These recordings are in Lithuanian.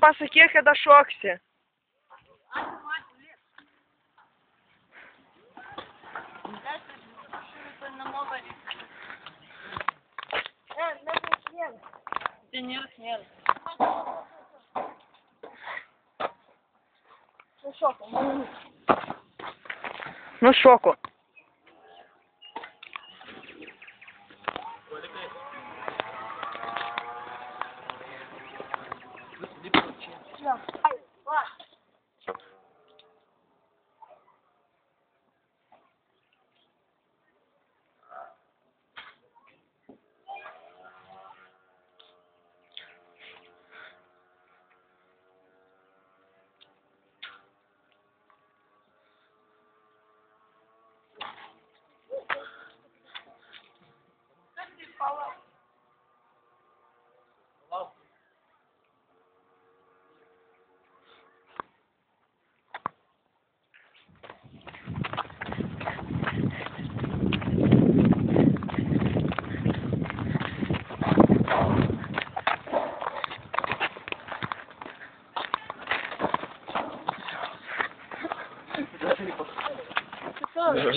pasakyk, kada šoksi. Čia nėra sniegas. Nušoko.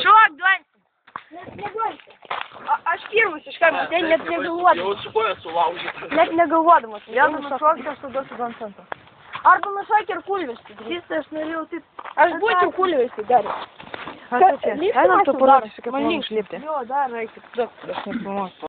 Šok, duosi. Neduosi. Aš pirmus iš karto. Tai net negalvodamas. Jau su koja sulaužyta. Net negalvodamas. Jeigu nušoksi, aš tada su Doncentu. Arba nušok ir kulvesti. Keista, aš norėjau taip. Aš būčiau kulvesti dar. Einam tu parodysiu, kaip man išlipti. Jo, dar reikia. Aš nepamosiu.